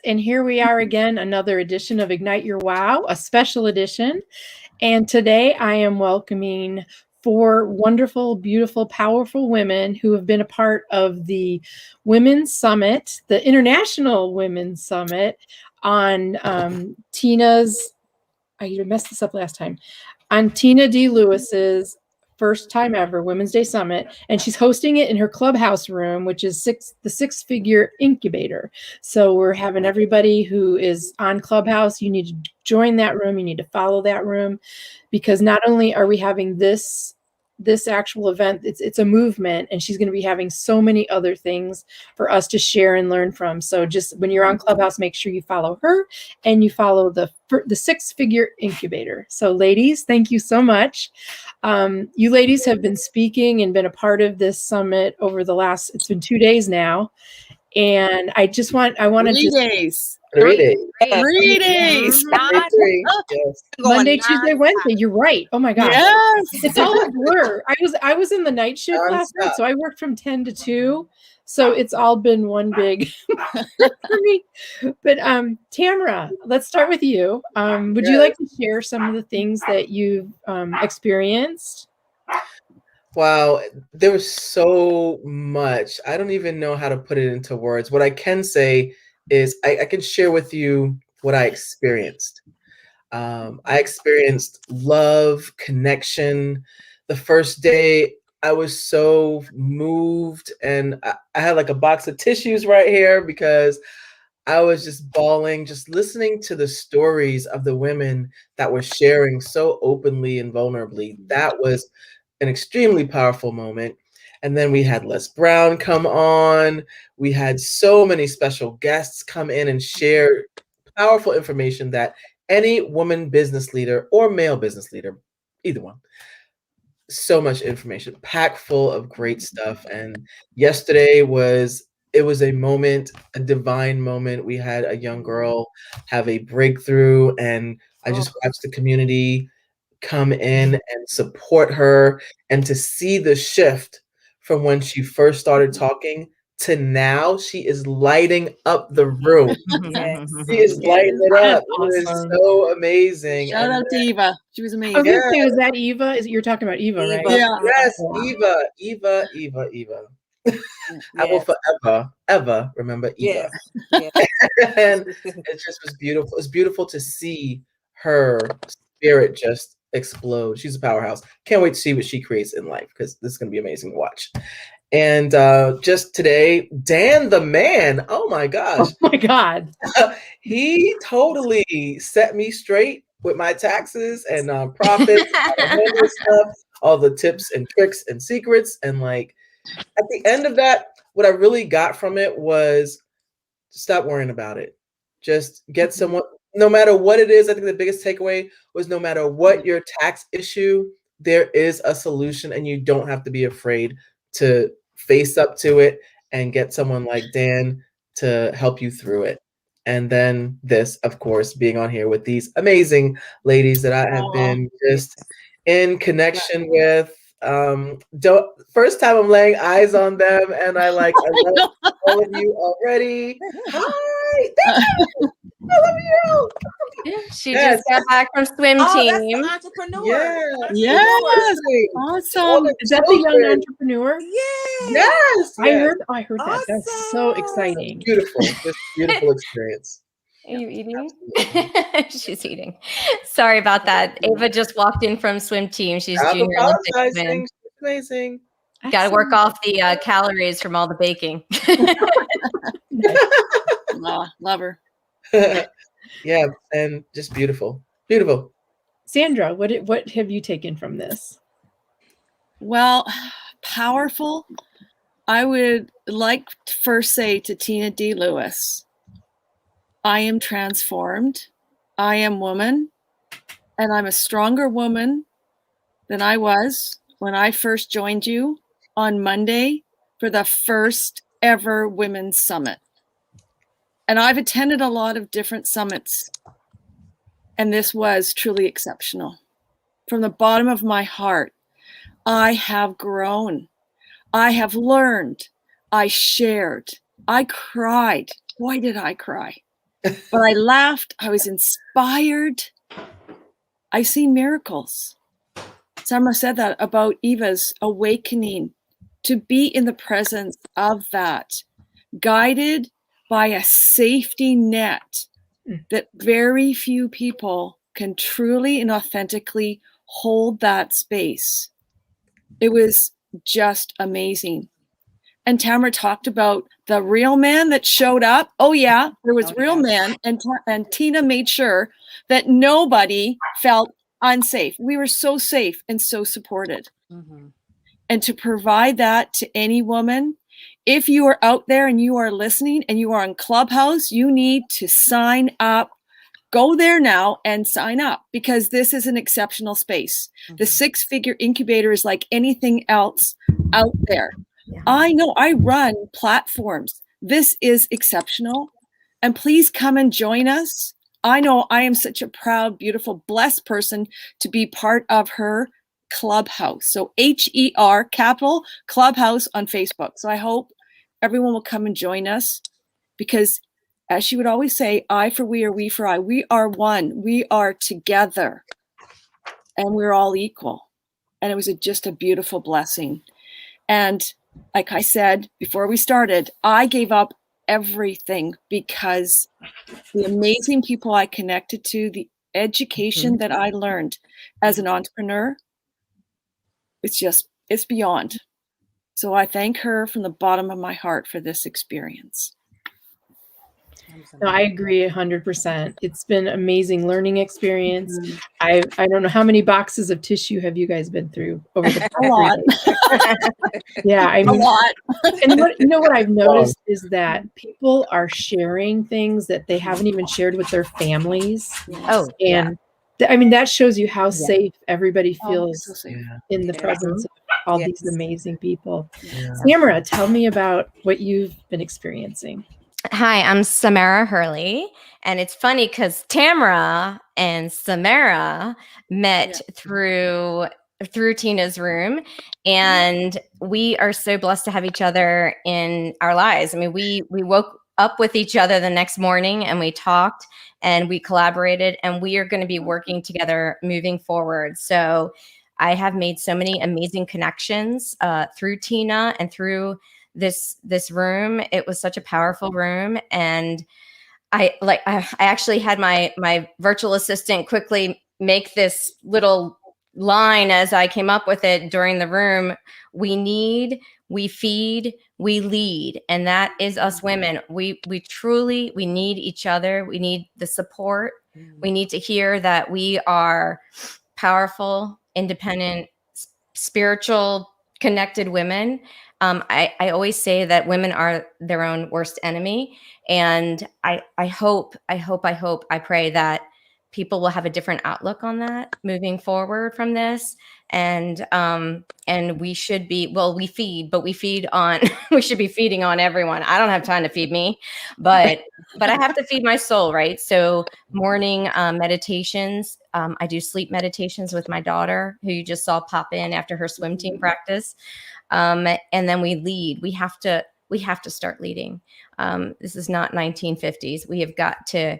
and here we are again, another edition of Ignite Your Wow, a special edition. And today I am welcoming four wonderful, beautiful, powerful women who have been a part of the Women's Summit, the International Women's Summit on Tina's, I messed this up last time, on Tina D. Lewis's first time ever Women's Day Summit, and she's hosting it in her Clubhouse room, which is the six-figure Incubator. So we're having everybody who is on Clubhouse, you need to join that room, you need to follow that room, because not only are we having this actual event, it's a movement, and she's going to be having so many other things for us to share and learn from. So just when you're on Clubhouse, make sure you follow her and you follow the six-figure Incubator. So ladies, thank you so much. You ladies have been speaking and been a part of this summit over it's been 2 days now. And I wanted 3 days. 3 days. 3 days. Yes. Monday, Tuesday, Wednesday. You're right. Oh my gosh. Yes. It's all a blur. I was in the night shift last night, so I worked from 10 to 2. So it's all been one big for me. But Tamara, let's start with you. Would you like to share some of the things that you've experienced? Wow, there was so much. I don't even know how to put it into words. What I can say is I can share with you what I experienced. I experienced love, connection. The first day, I was so moved, and I had like a box of tissues right here because I was just bawling, just listening to the stories of the women that were sharing so openly and vulnerably. That was an extremely powerful moment. And then we had Les Brown come on. We had so many special guests come in and share powerful information that any woman business leader or male business leader, either one, so much information, packed full of great stuff. And yesterday was a moment, a divine moment. We had a young girl have a breakthrough, and I just watched the community come in and support her, and to see the shift from when she first started talking to now, she is lighting up the room. Yes. She is lighting it up. That's It is awesome. so amazing. Shout out to Eva. She was I was amazing. going to say, was that Eva? You're talking about Eva, right? Yeah. Yes, Wow. Eva. I will ever remember Eva. Yes. And it just was beautiful. It's beautiful to see her spirit just explode. She's a powerhouse. Can't wait to see what she creates in life, because this is going to be amazing to watch. And just today, Dan the man, oh my gosh. Oh my God. He totally set me straight with my taxes and profits, stuff, all the tips and tricks and secrets. And like at the end of that, what I really got from it was stop worrying about it. Just get someone, no matter what it is. I think the biggest takeaway was no matter what your tax issue, there is a solution, and you don't have to be afraid to face up to it and get someone like Dan to help you through it. And then this, of course, being on here with these amazing ladies that I have been just in connection with. First time I'm laying eyes on them, and I love all of you already. Hi, I love you. Yeah, she just got back from swim team. That's the entrepreneur. Yes. Awesome. Is that the young entrepreneur? Yes. I heard that. That's so exciting. Beautiful. Just beautiful experience. Are you eating? She's eating. Sorry about that. Ava just walked in from swim team. She's junior Olympic women. Amazing. Got to work off the calories from all the baking. Love her. Yeah, and just beautiful. Beautiful. Sandra, what have you taken from this? Well, powerful. I would like to first say to Tina D. Lewis, I am transformed. I am woman, and I'm a stronger woman than I was when I first joined you on Monday for the first ever Women's Summit. And I've attended a lot of different summits, and this was truly exceptional. From the bottom of my heart, I have grown. I have learned. I shared. I cried. Boy, did I cry. But I laughed. I was inspired. I see miracles. Summer said that about Eva's awakening, to be in the presence of that, guided by a safety net that very few people can truly and authentically hold that space. It was just amazing. And Tamara talked about the real man that showed up. Oh yeah, there was real men, and Tina made sure that nobody felt unsafe. We were so safe and so supported. Mm-hmm. And to provide that to any woman, if you are out there and you are listening and you are on Clubhouse, you need to sign up. Go there now and sign up, because this is an exceptional space. Mm-hmm. The 6-figure incubator is like anything else out there. Yeah. I know I run platforms. This is exceptional. And please come and join us. I know I am such a proud, beautiful, blessed person to be part of her Clubhouse. So HER capital Clubhouse on Facebook. So I hope everyone will come and join us, because as she would always say, I for we, or we for I. We are one. We are together. And we're all equal. And it was just a beautiful blessing. And like I said before we started, I gave up everything because the amazing people I connected to, the education that I learned as an entrepreneur, it's beyond. So I thank her from the bottom of my heart for this experience. No, I agree 100%. It's been an amazing learning experience. I don't know how many boxes of tissue have you guys been through over the a lot. Yeah, I mean, a lot. And what I've noticed is that people are sharing things that they haven't even shared with their families. Oh, and I mean, that shows you how safe everybody feels so safe. in the presence of all these amazing people. Yeah. Tamara, tell me about what you've been experiencing. Hi, I'm Samara Hurley, and it's funny because Tamara and Samara met through Tina's room, and we are so blessed to have each other in our lives. I mean, we woke up with each other the next morning, and we talked, and we collaborated, and we are going to be working together moving forward. So I have made so many amazing connections through Tina and through this room. It was such a powerful room, and I actually had my virtual assistant quickly make this little line as I came up with it during the room. We feed, we lead, and that is us women. We truly need each other. We need the support. We need to hear that we are powerful, independent, spiritual, connected women. I always say that women are their own worst enemy. And I pray that people will have a different outlook on that moving forward from this. And we should be, we feed, but we feed on, we should be feeding on everyone. I don't have time to feed me, but I have to feed my soul, right? So morning meditations, I do sleep meditations with my daughter, who you just saw pop in after her swim team practice. And then we lead. We have to start leading. This is not 1950s. We have got to,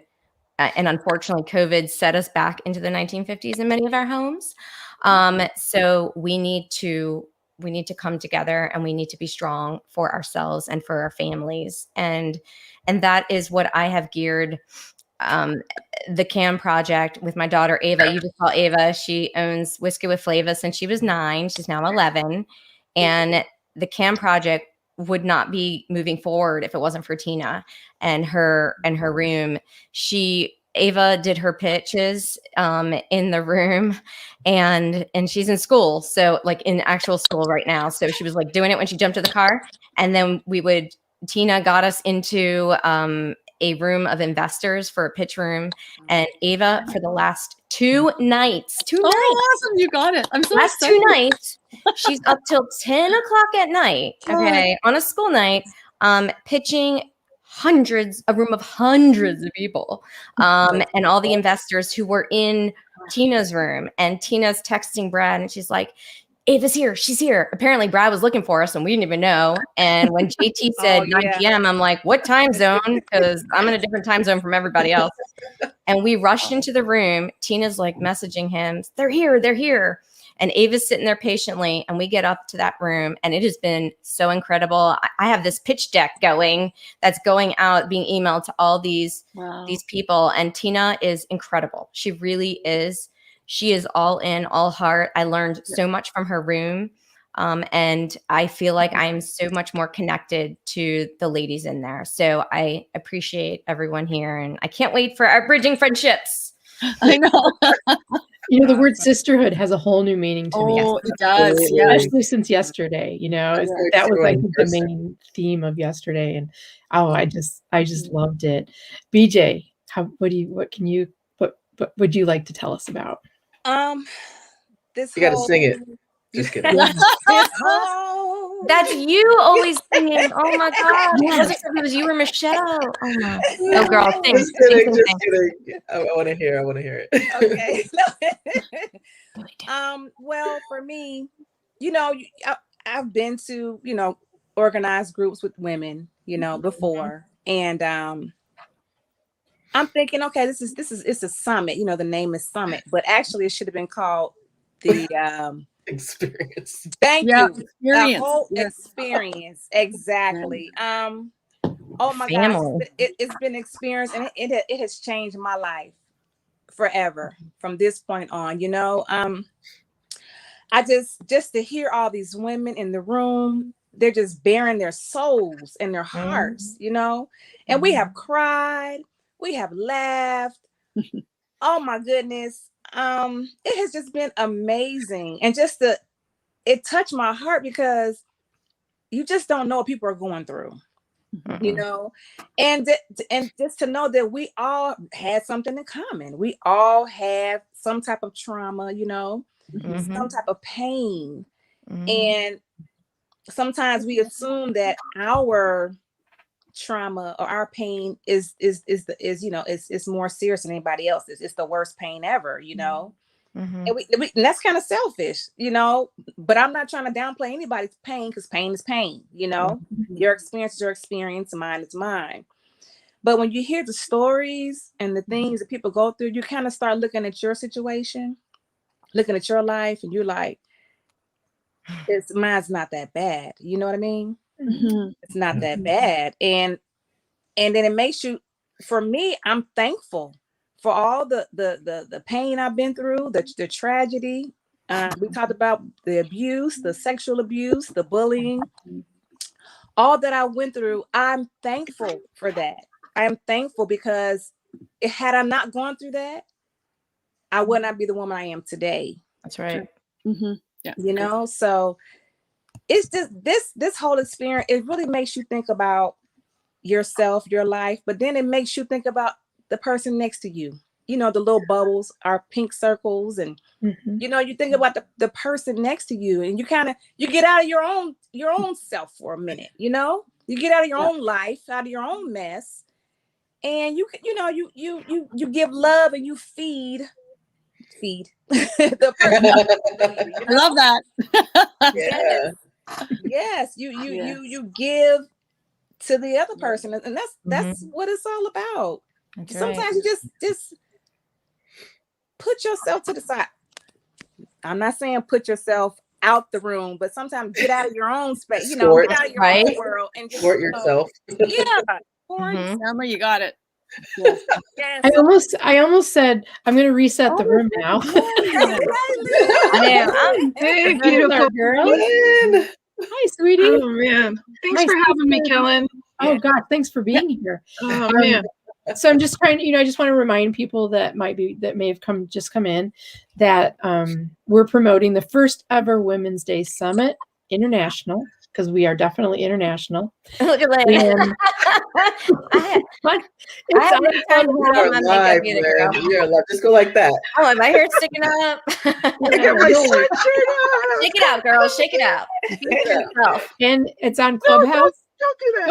and unfortunately COVID set us back into the 1950s in many of our homes. So we need to come together, and we need to be strong for ourselves and for our families. And that is what I have geared the CAM project with my daughter, Ava. You just saw Ava. She owns Whiskey with Flava since she was 9. She's now 11. And the CAM project would not be moving forward if it wasn't for Tina and her room. Ava did her pitches in the room, and she's in school. So like in actual school right now. So she was like doing it when she jumped to the car. And then Tina got us into a room of investors for a pitch room. And Ava, for the last 2 nights, awesome, you got it. I'm so last excited. 2 nights, she's up till 10 o'clock at night, okay, on a school night, pitching a room of hundreds of people, and all the investors who were in Tina's room. And Tina's texting Brad, and she's like, Ava's here. She's here. Apparently Brad was looking for us and we didn't even know. And when JT said 9 p.m., I'm like, what time zone? Because I'm in a different time zone from everybody else. And we rushed into the room. Tina's like messaging him. They're here. They're here. And Ava's sitting there patiently. And we get up to that room. And it has been so incredible. I have this pitch deck going that's going out, being emailed to all these people. And Tina is incredible. She really is. She is all in, all heart. I learned so much from her room. And I feel like I am so much more connected to the ladies in there. So I appreciate everyone here. And I can't wait for our bridging friendships. I know. The word sisterhood has a whole new meaning to me. Oh, it does. Yeah. Especially since yesterday, that was like the main theme of yesterday. And I just loved it. BJ, what would you like to tell us about? You got to sing it. Just kidding. That's you always singing. Oh my God. It was you or Michelle. Oh my. No, girl. Sing. Just kidding. I want to hear it. Okay. Well, for me, I've been to, organized groups with women, before. And I'm thinking, okay, it's a summit, the name is Summit, but actually it should have been called the experience. Thank you. Experience. The whole experience. Exactly. Oh my gosh, it's been experience, and it has changed my life forever from this point on. I just to hear all these women in the room, they're just bearing their souls and their hearts, and we have cried, we have laughed. Oh my goodness. It has just been amazing. And it touched my heart because you just don't know what people are going through, and just to know that we all had something in common. We all have some type of trauma, some type of pain. And sometimes we assume that our trauma or our pain is more serious than anybody else's. It's the worst pain ever, and that's kind of selfish, but I'm not trying to downplay anybody's pain, because pain is pain, your experience is your experience, mine is mine. But when you hear the stories and the things that people go through, you kind of start looking at your situation, looking at your life, and you're like, mine's not that bad. You know what I mean? It's not that bad. And then it makes you, for me, I'm thankful for all the pain I've been through, the tragedy. We talked about the abuse, the sexual abuse, the bullying, all that I went through. I'm thankful for that. I am thankful because had I not gone through that, I would not be the woman I am today. That's right. Yeah. So it's just this whole experience, it really makes you think about yourself, your life, but then it makes you think about the person next to you, the little bubbles, our pink circles, and you think about the person next to you, and you get out of your own self for a minute, you get out of your own life, out of your own mess, and you give love, and you feed the person. I love that. Yes, you give to the other person, and that's what it's all about. That's Sometimes right. you just put yourself to the side. I'm not saying put yourself out the room, but sometimes get out of your own space, get out of your own world and just Support yourself. Summer, you got it. Yes. I almost said I'm going to reset the room now. Hey, beautiful girl. Man. Hi, sweetie. Oh man, thanks for having me, Kellen. Oh God, thanks for being here. Oh man. So I'm just trying, I just want to remind people that may have come in that we're promoting the first ever Women's Day Summit International, because we are definitely international. Look at that. You're alive. Just go like that. Oh, my hair's sticking up. I got my sweatshirt on. Shake it out, girl. Shake it out. And it's on Clubhouse. Don't do that.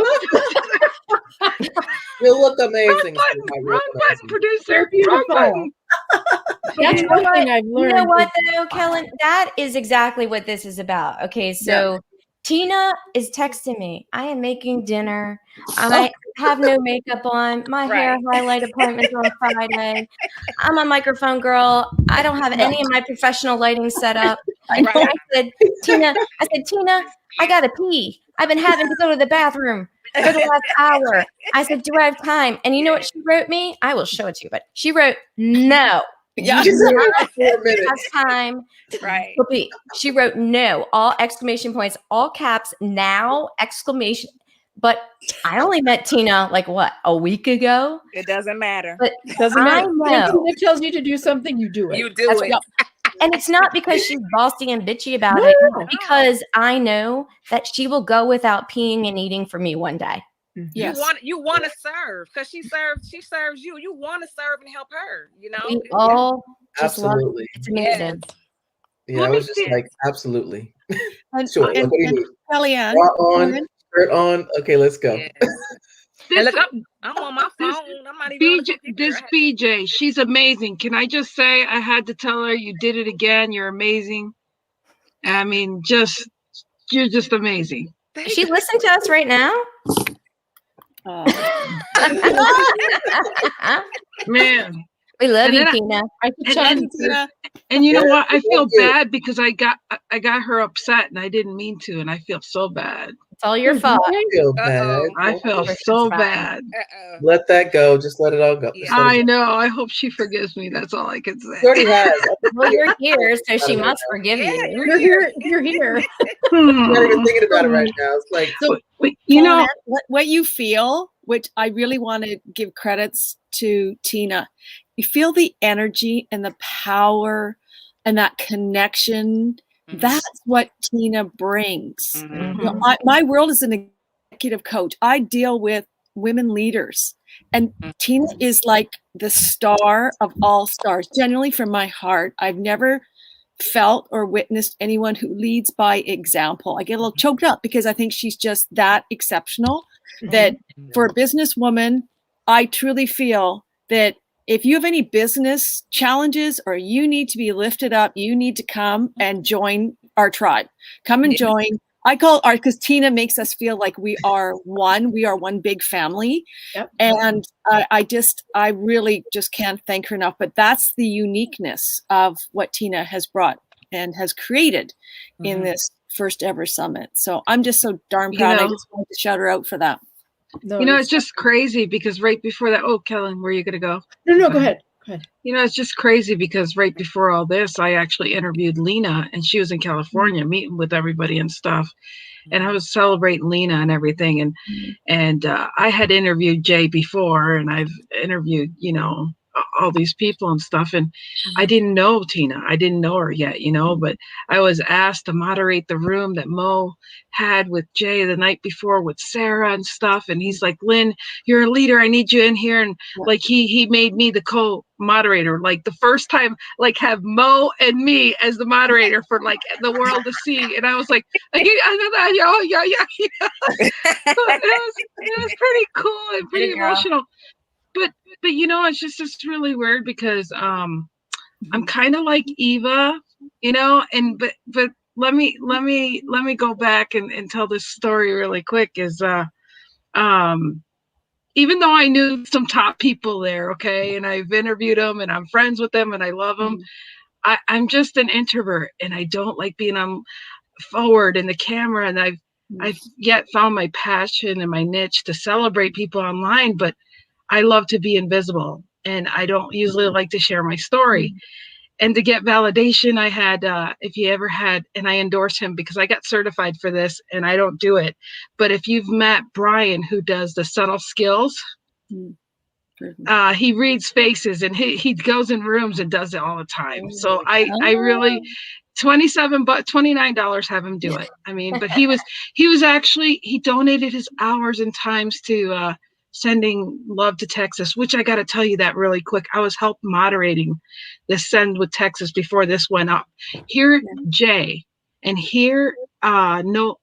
You look amazing. Wrong button, producer. Beautiful. Wrong button. That's You know one thing what? I've You learned. know what though, Kellen? That is exactly what this is about. Okay, so Tina is texting me. I am making dinner. I have no makeup on. My hair highlight appointment's on Friday. I'm a microphone girl. I don't have any of my professional lighting set up. And I said, Tina, I gotta pee. I've been having to go to the bathroom for the last hour. I said, do I have time? And you know what she wrote me? I will show it to you, but she wrote, no. Yeah. She said Not it for a minute. have time. She wrote no, all exclamation points, all caps, now, exclamation. But I only met Tina like what, a week ago? It doesn't matter. But Doesn't matter. When know. Tina tells you to do something, you do it. You do it. And it's not because she's bossy and bitchy about it. It's because I know that she will go without peeing and eating for me one day. Yes. You want to serve because she serves you. You want to serve and help her. You know. We all just love it. Absolutely. It's amazing. Yeah, I was just like, absolutely. And, Sure. Like, and, what do you and need? Kellyanne, Bra on, shirt on. Okay, let's go. Yes. And look, I'm on my phone. I'm not even on the computer. This BJ, she's amazing. Can I just say, I had to tell her, you did it again. You're amazing. I mean, you're just amazing. Is she listening to us right now? Man. We love you, Tina. And you know what? I feel bad because I got her upset and I didn't mean to, and I feel so bad. It's all your fault. I feel bad. I feel so bad. Let that go. Just let it all go. Yeah. I know. I hope she forgives me. That's all I can say. She already has. Well, you're here, so she must forgive you. You're here. You're here. I'm not even thinking about it right now. It's like, but you know what you feel, which I really want to give credits to Tina. You feel the energy and the power and that connection. Mm-hmm. That's what Tina brings. Mm-hmm. You know, my world is an executive coach. I deal with women leaders, and Tina is like the star of all stars. Genuinely, from my heart, I've never felt or witnessed anyone who leads by example. I get a little choked up because I think she's just that exceptional. That for a businesswoman, I truly feel that if you have any business challenges or you need to be lifted up, you need to come and join our tribe. Come and join. I call our, because Tina makes us feel like we are one big family. Yep. And I really just can't thank her enough, but that's the uniqueness of what Tina has brought and has created in this first ever summit. So I'm just so darn proud. I just wanted to shout her out for that. No, it's just crazy because right before that, Kellen, where are you going to go? No, go ahead. It's just crazy because right before all this, I actually interviewed Lena, and she was in California meeting with everybody and stuff. And I was celebrating Lena and everything. And I had interviewed Jay before, and I've interviewed, all these people and stuff. And I didn't know Tina. I didn't know her yet, but I was asked to moderate the room that Mo had with Jay the night before with Sarah and stuff. And he's like, Lynn, you're a leader. I need you in here. And like, he made me the co-moderator, like the first time, like have Mo and me as the moderator for like the world to see. And I was like, I know that, yeah. So it was pretty cool and pretty emotional. But it's really weird because I'm kind of like Eva, and but let me go back and tell this story really quick. Is even though I knew some top people there, okay, and I've interviewed them and I'm friends with them and I love them, I'm just an introvert and I don't like being on forward in the camera, and I've yet found my passion and my niche to celebrate people online, but I love to be invisible and I don't usually like to share my story. And to get validation, I had, if you ever had, and I endorse him because I got certified for this and I don't do it. But if you've met Brian, who does the subtle skills, he reads faces and he goes in rooms and does it all the time. So I really, $29, have him do it. I mean, but he donated his hours and times to, sending love to Texas, which I got to tell you that really quick. I was help moderating the Send with Texas before this went up. Here, Jay, and here, Mo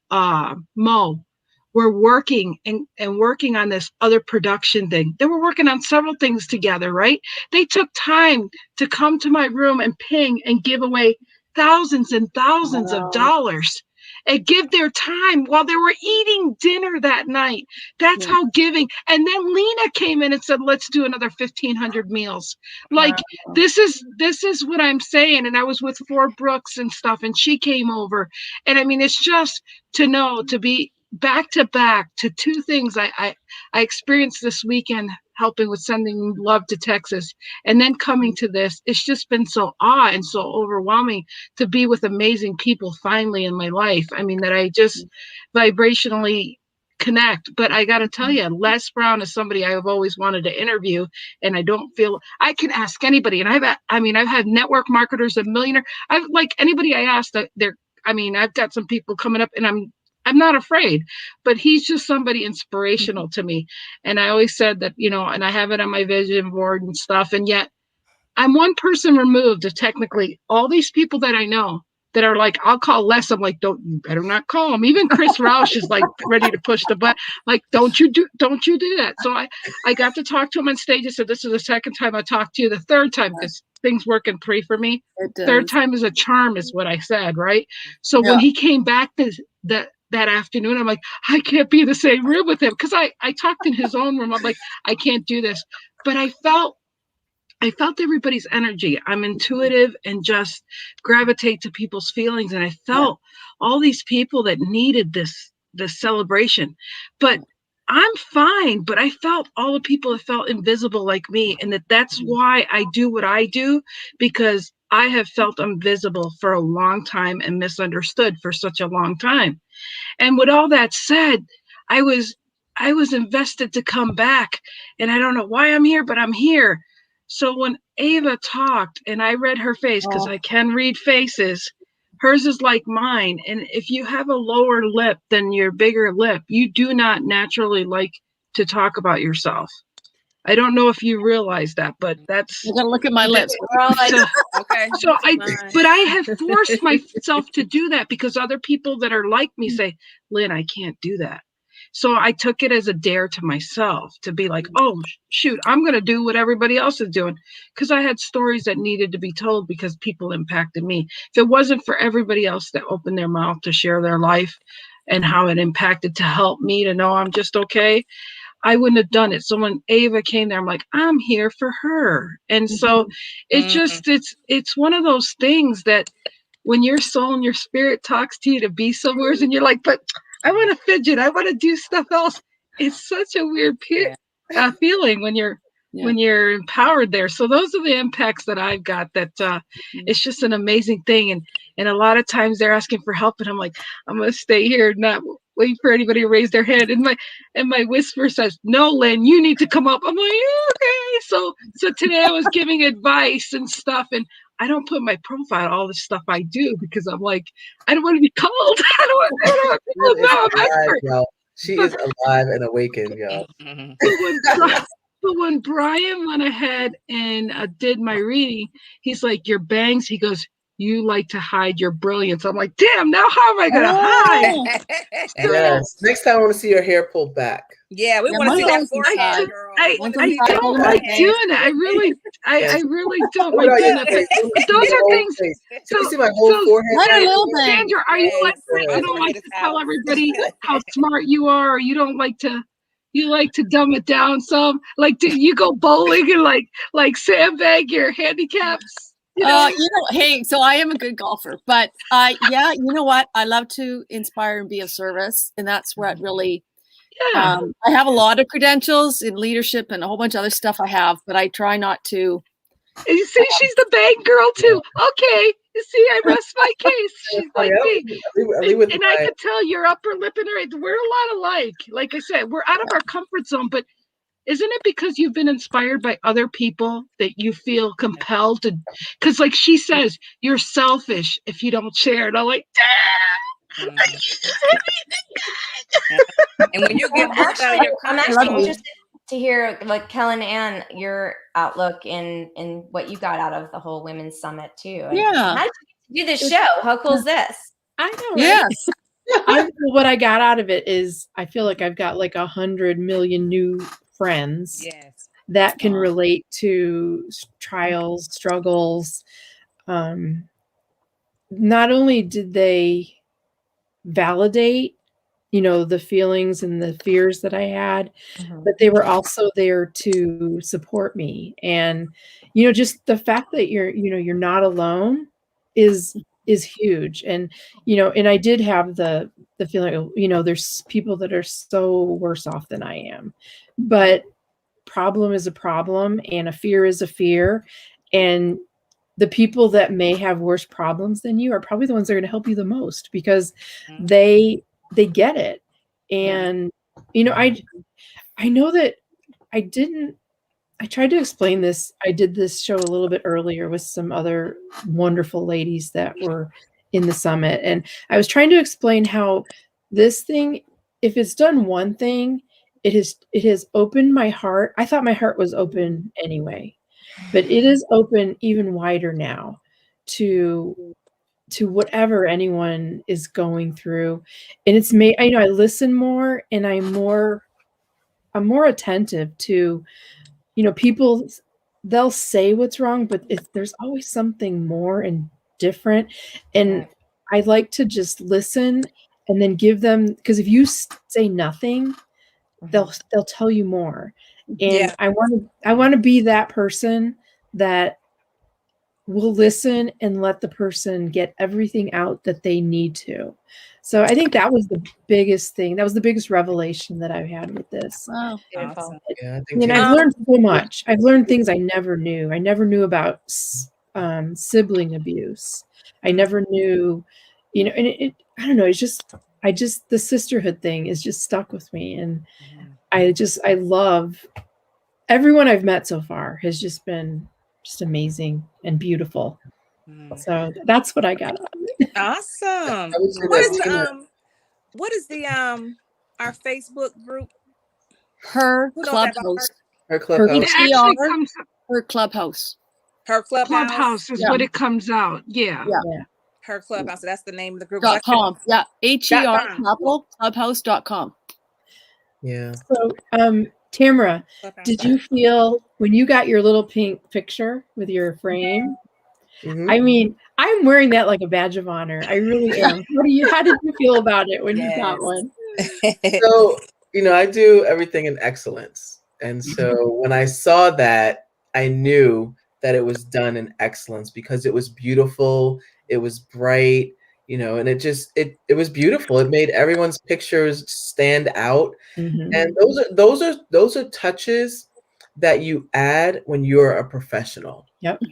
were working and working on this other production thing. They were working on several things together, right? They took time to come to my room and ping and give away thousands and thousands of dollars and give their time while they were eating dinner that night. That's how giving. And then Lena came in and said, let's do another 1,500 meals. Like, this is what I'm saying. And I was with Ford Brooks and stuff, and she came over. And I mean, it's just to know, to be back to back to two things I experienced this weekend, helping with sending love to Texas, and then coming to this. It's just been so awe and so overwhelming to be with amazing people finally in my life. I mean, that I just vibrationally connect. But I got to tell you, Les Brown is somebody I've always wanted to interview, and I don't feel I can ask anybody. And I've had network marketers, a millionaire. I've like anybody I asked, I've got some people coming up, and I'm not afraid, but he's just somebody inspirational to me. And I always said that, and I have it on my vision board and stuff. And yet I'm one person removed of technically all these people that I know that are like, I'll call Les. I'm like, you better not call him. Even Chris Roush is like ready to push the button. Like, don't you do that. So I got to talk to him on stage. I said, this is the second time I talked to you. The third time, because things work in three for me. Third time is a charm, is what I said, right? So when he came back that afternoon, I'm like, I can't be in the same room with him, because I talked in his own room. I'm like, I can't do this. But I felt everybody's energy. I'm intuitive and just gravitate to people's feelings. And I felt all these people that needed this celebration. But I'm fine. But I felt all the people that felt invisible like me. And that's why I do what I do, because I have felt invisible for a long time and misunderstood for such a long time. And with all that said, I was invested to come back. And I don't know why I'm here, but I'm here. So when Ava talked and I read her face, because I can read faces, hers is like mine. And if you have a lower lip than your bigger lip, you do not naturally like to talk about yourself. I don't know if you realize that, but that's. You gotta look at my lips. Okay. But I have forced myself to do that, because other people that are like me say, Lynn, I can't do that. So I took it as a dare to myself to be like, oh, shoot, I'm going to do what everybody else is doing, because I had stories that needed to be told because people impacted me. If it wasn't for everybody else that opened their mouth to share their life and how it impacted to help me to know I'm just okay, I wouldn't have done it. So when Ava came there, I'm like, I'm here for her. And so it's one of those things that when your soul and your spirit talks to you to be somewhere, and you're like, but I want to fidget, I want to do stuff else. It's such a weird feeling when you're empowered there. So those are the impacts that I've got, that it's just an amazing thing. And a lot of times they're asking for help, and I'm like, I'm going to stay here, not wait for anybody to raise their hand. And my whisper says, no, Lynn, you need to come up. I'm like, okay. So today I was giving advice and stuff, and I don't put my profile, all the stuff I do, because I'm like, I don't want to be called. I don't want people to know I'm expert. She is alive and awakened, y'all. But when Brian went ahead and did my reading, he's like, your bangs, he goes, you like to hide your brilliance. I'm like, damn, now how am I going to hide? Yes. Next time I want to see your hair pulled back. Yeah, we want to see that forehead, girl. I don't like doing it. I really don't like doing it. But those are things. So you see my whole forehead. Sandra, are you like that? You don't like to tell everybody how smart you are, or you don't like to. You like to dumb it down some. Like, do you go bowling and like sandbag your handicaps? Hey, so I am a good golfer, but you know what? I love to inspire and be of service, and that's what really. I have a lot of credentials in leadership and a whole bunch of other stuff I have, but I try not to. You see, she's the bang girl too. Okay, you see, I rest my case. She's like me, and I can tell your upper lip and right. We're a lot alike. Like I said, we're out of our comfort zone, but. Isn't it because you've been inspired by other people that you feel compelled to? Because, like she says, you're selfish if you don't share. And I'm like, damn! And when you get work out of your I'm actually interested to hear, like, Kellen Ann, your outlook in what you got out of the whole Women's Summit too. And how did you do this show? How cool is this? I know, right? Yes. what I got out of it is I feel like I've got like 100 million new friends Yes. that can relate to trials, struggles. Not only did they validate, the feelings and the fears that I had, but they were also there to support me. And, just the fact that you're not alone is huge. And, and I did have the feeling, there's people that are so worse off than I am, but problem is a problem and a fear is a fear. And the people that may have worse problems than you are probably the ones that are going to help you the most, because they get it. And I know that I tried to explain this. I did this show a little bit earlier with some other wonderful ladies that were in the summit, and I was trying to explain how this thing, if it's done one thing, it has opened my heart. I thought my heart was open anyway, but it is open even wider now to whatever anyone is going through. And it's made, I listen more, and I'm more attentive to, people. They'll say what's wrong, but there's always something more and different. And I like to just listen and then give them, because if you say nothing, they'll tell you more. And Yeah. I want to be that person that will listen and let the person get everything out that they need to. So I think that was the biggest thing. That was the biggest revelation that I've had with this. Wow. Awesome. Yeah, I think And I've learned so much. I've learned things I never knew. I never knew about sibling abuse. I never knew, and I don't know. It's just, the sisterhood thing is just stuck with me. And I love everyone I've met so far has just been just amazing and beautiful. So that's what I got out of it. Awesome. I would say What that is Tina, what is the our Facebook group? Her Who knows that about Clubhouse. her Her Clubhouse. It actually HER, comes her Clubhouse. her Clubhouse? Clubhouse is what it comes out. Yeah. Yeah. Her Clubhouse. So that's the name of the group. 'Cause I .com. Yeah. HER .com. capital Clubhouse.com. Yeah. So, Tamara, Clubhouse. did you feel when you got your little pink picture with your frame? Mhm. I mean, I'm wearing that like a badge of honor. I really am. How did you feel about it when you got one? So, I do everything in excellence. And so when I saw that, I knew that it was done in excellence because it was beautiful, it was bright, and it was beautiful. It made everyone's pictures stand out. And those are touches that you add when you're a professional. Yep.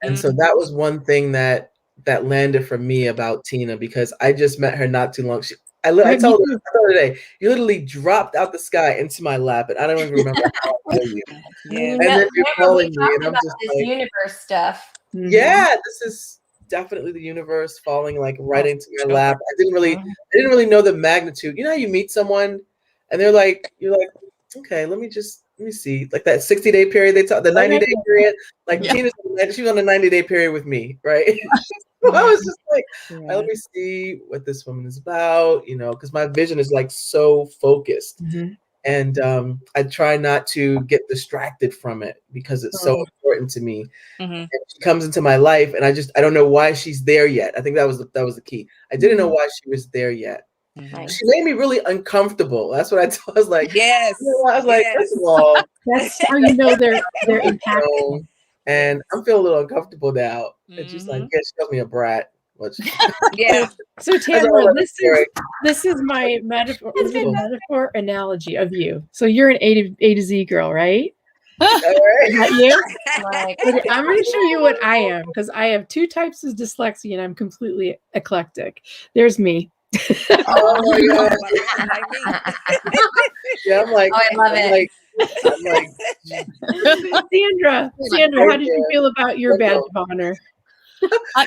And so that was one thing that landed for me about Tina, because I just met her not too long. I told her today, you literally dropped out the sky into my lap, and I don't even remember how I know you. Yeah. And then you're calling me, talked and I'm about just this like, universe stuff. yeah, this is definitely the universe falling like right into my lap. I didn't really know the magnitude. You know how you meet someone, and you're like, okay, let me see, like that 60-day period they talk, the 90-day period. Like she was on a 90-day period with me, right? So I was just like, all right, let me see what this woman is about, because my vision is like so focused. And I try not to get distracted from it because it's so important to me. And she comes into my life, and I don't know why she's there yet. I think that was the key. I didn't know why she was there yet. She made me really uncomfortable. That's what I was like. Yes. I was like, first of all, that's how you know they're impactful. And I'm feeling a little uncomfortable now. And she's like, yeah, she calls me a brat. Yeah. So Tamara, this is my metaphor, little metaphor analogy of you. So you're an A to Z girl, right? All right. Is that you? Like, Okay, I'm going to show you what I am, because I have 2 types of dyslexia and I'm completely eclectic. There's me. Oh my God. Yeah, I'm like, oh, I love it. I'm like, Sandra, how did you feel about your badge of honor?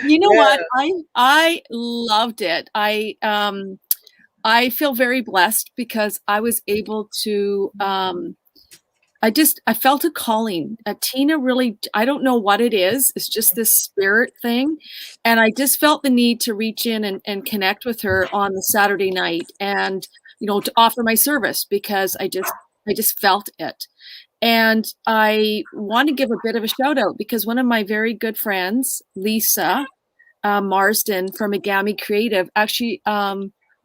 You know what? I loved it. I feel very blessed because I was able to I felt a calling. Tina really, I don't know what it is. It's just this spirit thing. And I just felt the need to reach in and connect with her on the Saturday night and, to offer my service because I just felt it. And I want to give a bit of a shout out because one of my very good friends, Lisa Marsden from Agami Creative, actually,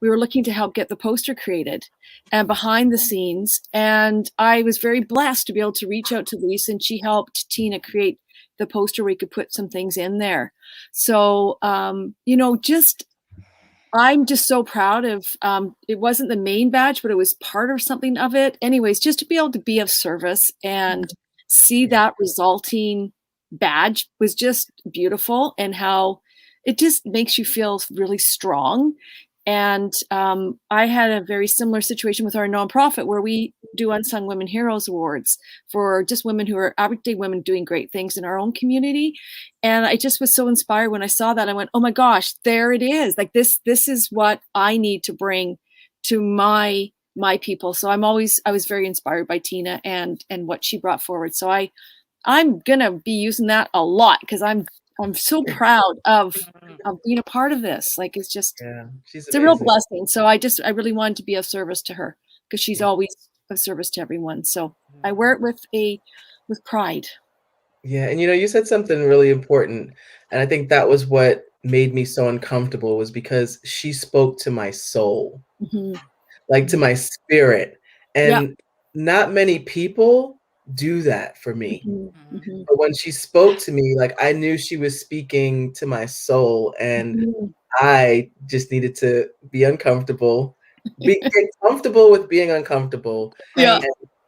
we were looking to help get the poster created and behind the scenes. And I was very blessed to be able to reach out to Lisa, and she helped Tina create the poster where we could put some things in there. So, I'm just so proud of, it wasn't the main badge, but it was part of something of it. Anyways, just to be able to be of service and see that resulting badge was just beautiful, and how it just makes you feel really strong. And I had a very similar situation with our nonprofit where we do Unsung Women Heroes Awards for just women who are everyday women doing great things in our own community. And I just was so inspired when I saw that. I went, oh my gosh, there it is. Like this is what I need to bring to my people. So I was very inspired by Tina and what she brought forward. So I'm gonna be using that a lot because I'm so proud of being a part of this. Like it's a real blessing. So I really wanted to be of service to her because she's always of service to everyone. So I wear it with pride. Yeah, and you said something really important, and I think that was what made me so uncomfortable, was because she spoke to my soul, like to my spirit, and not many people do that for me. But when she spoke to me, like I knew she was speaking to my soul, and I just needed to be uncomfortable, get comfortable with being uncomfortable,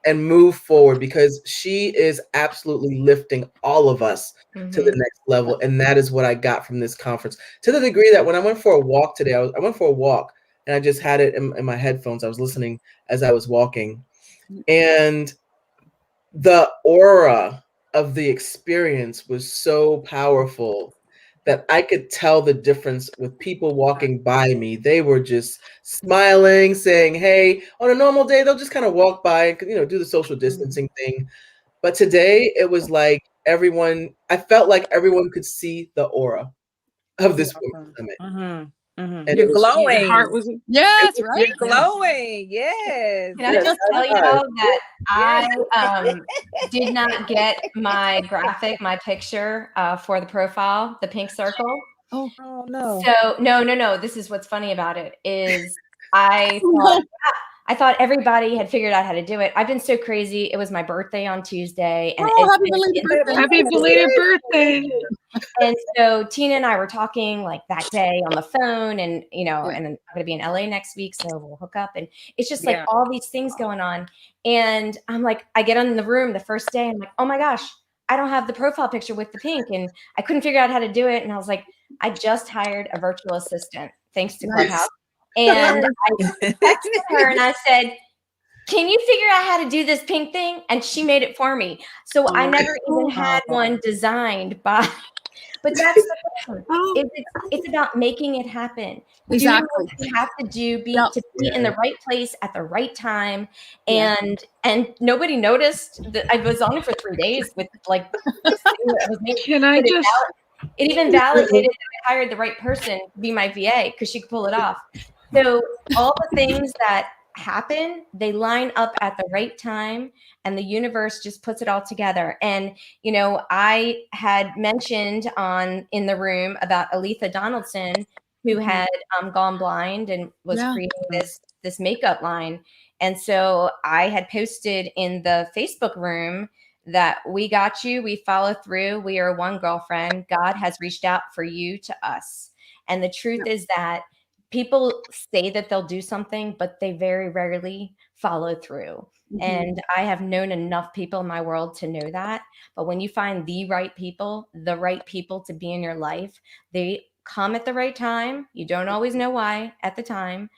and move forward, because she is absolutely lifting all of us to the next level. And that is what I got from this conference, to the degree that when I went for a walk today, I went for a walk and I just had it in my headphones. I was listening as I was walking, and the aura of the experience was so powerful that I could tell the difference with people walking by me. They were just smiling, saying, hey. On a normal day, they'll just kind of walk by and, do the social distancing thing. But today, it was like I felt like everyone could see the aura of this Women's Summit. And You're glowing. Your heart was Yes, right. You're glowing. Yes. Can I just tell y'all that I did not get my graphic, my picture for the profile, the pink circle. Oh no. So no. This is what's funny about it is I thought everybody had figured out how to do it. I've been so crazy. It was my birthday on Tuesday. And happy belated birthday. And so Tina and I were talking like that day on the phone, and and I'm going to be in LA next week, so we'll hook up. And it's just like all these things going on. And I'm like, I get in the room the first day, and I'm like, oh my gosh, I don't have the profile picture with the pink, and I couldn't figure out how to do it. And I was like, I just hired a virtual assistant thanks to Clubhouse. And I texted her and I said, can you figure out how to do this pink thing? And she made it for me. So I never even had one designed by, but that's the thing. It's about making it happen. Exactly. Do what you have to do, to be in the right place at the right time. And nobody noticed that I was on it for 3 days with like, can I just, it even validated that I hired the right person to be my VA because she could pull it off. So all the things that happen, they line up at the right time, and the universe just puts it all together. And I had mentioned in the room about Aletha Donaldson, who had gone blind and was creating this makeup line. And so I had posted in the Facebook room that we got you, we follow through, we are one girlfriend, God has reached out for you to us. And the truth is that people say that they'll do something, but they very rarely follow through. And I have known enough people in my world to know that. But when you find the right people to be in your life, they come at the right time. You don't always know why at the time.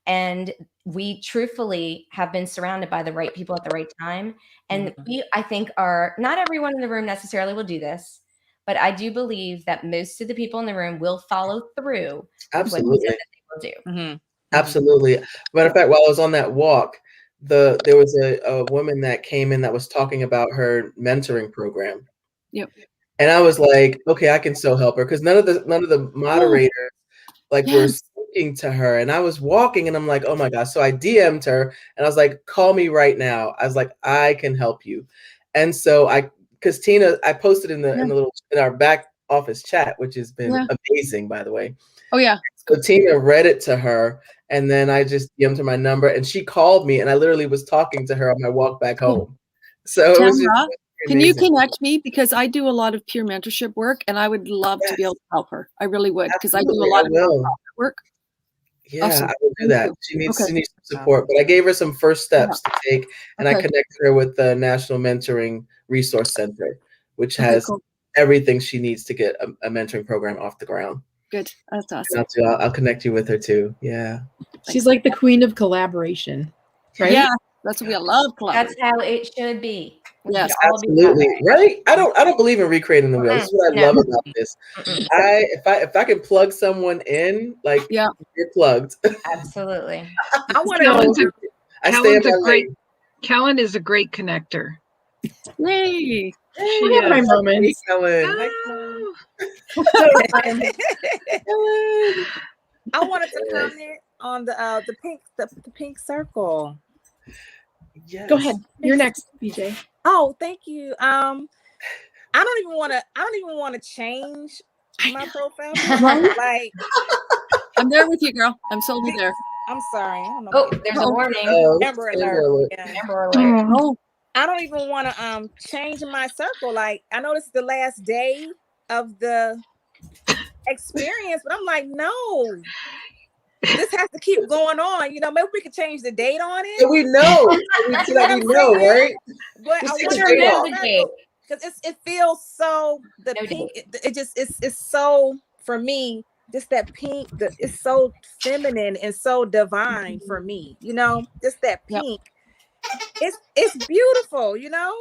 And we truthfully have been surrounded by the right people at the right time. And I think not everyone in the room necessarily will do this, but I do believe that most of the people in the room will follow through with what they said that they will do. Absolutely. Matter of fact, while I was on that walk, there was a woman that came in that was talking about her mentoring program. Yep. And I was like, okay, I can so help her, because none of the moderators were speaking to her. And I was walking and I'm like, oh my gosh. So I DM'd her and I was like, call me right now. I was like, I can help you. And so because Tina, I posted in in our back office chat, which has been amazing, by the way. Oh yeah. So Tina read it to her, and then I just DM'd her my number, and she called me, and I literally was talking to her on my walk back home. So it was just can you amazing. connect me, because I do a lot of peer mentorship work, and I would love to be able to help her. I really would, because I do a lot of work. Yeah, Awesome. I will do that. She needs some support, but I gave her some first steps to take, and I connected her with the National Mentoring Resource Center, which has everything she needs to get a mentoring program off the ground. Good. That's awesome. I'll connect you with her too. Yeah. She's like the queen of collaboration, right? Yeah, that's what we love. That's how it should be. Yes, absolutely. Right. I don't believe in recreating the wheel. This is what I love about this. If I can plug someone in, you're plugged. Absolutely. I want to. Kellen is a great connector. Yay! I have my moments. Kellen. I wanted to comment on the pink circle. Yes. Go ahead. You're next, BJ. Oh, thank you. I don't even want to change my profile. Like, I'm there with you, girl. I'm solely there. I'm sorry. I don't know. Oh, there's a warning. Amber alert. Amber alert. Oh. I don't even want to change my circle. Like, I know this is the last day of the experience, but I'm like, no. This has to keep going on. You know, maybe we could change the date on it. So we know. we know, right? But I want to because it feels so pink. It's so, for me, just that pink. It's so feminine and so divine for me. You know, just that pink. It's beautiful. You know.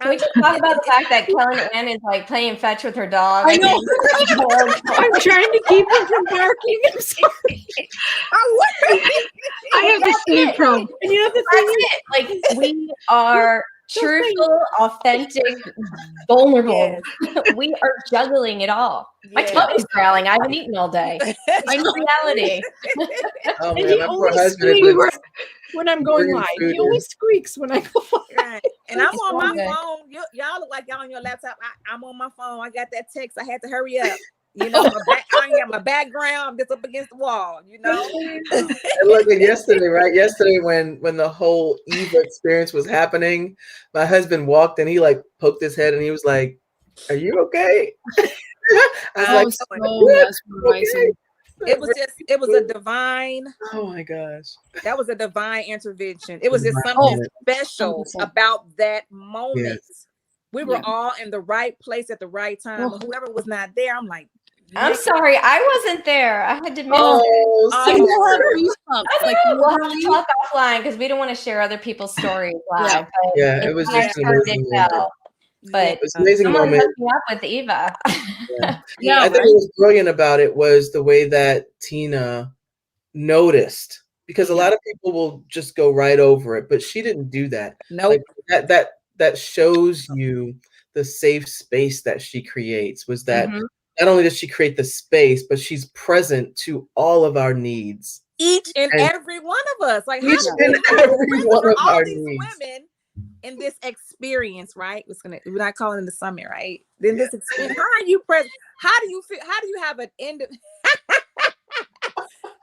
Can we just talk about the fact that Kellen Ann is like playing fetch with her dog? I know. I'm trying to keep her from barking. I'm sorry. I have the same problem. And you know the thing is, like, we are truthful, authentic, vulnerable. Yes. We are juggling it all. My tummy's growling. I haven't eaten all day. It's reality. Oh, and man, he only squeaks when I'm going live. He only squeaks when I go live. Right. And I'm on my phone. Y'all look like y'all on your laptop. I'm on my phone. I got that text. I had to hurry up. You know, I ain't got my background. I'm just up against the wall, you know. And look at yesterday, right? Yesterday when the whole Eva experience was happening, my husband walked and he like poked his head and he was like, "Are you okay?" I was okay. It was a divine. Oh my gosh. That was a divine intervention. It was just something special about that moment. Yes. We were all in the right place at the right time. Well, whoever was not there, I'm like, I'm sorry, I wasn't there. I had to miss we'll have to talk offline because we don't want to share other people's stories live. Yeah, it was just amazing. But it was an amazing someone moment. hooked me up with Eva. I think what was brilliant about it was the way that Tina noticed, because a lot of people will just go right over it, but she didn't do that. No, like, that shows you the safe space that she creates. Was that not only does she create the space, but she's present to all of our needs. Each and every one of us. Like each and every one of our needs. Women in this experience, right? We're not calling it the summit, right? Then this experience. How are you present? How do you feel? How do you have an end?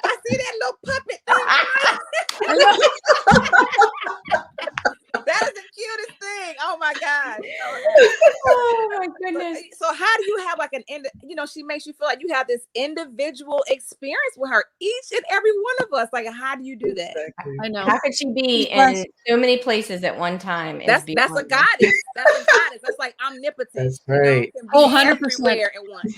I see that little puppet thing. That is the cutest thing. Oh my God. Oh my goodness. So how do you have like she makes you feel like you have this individual experience with her, each and every one of us. Like, how do you do that? Exactly. I know. How could she be in so many places at one time? That's a goddess. That's a goddess. That's like omnipotent. That's right. 100% at once.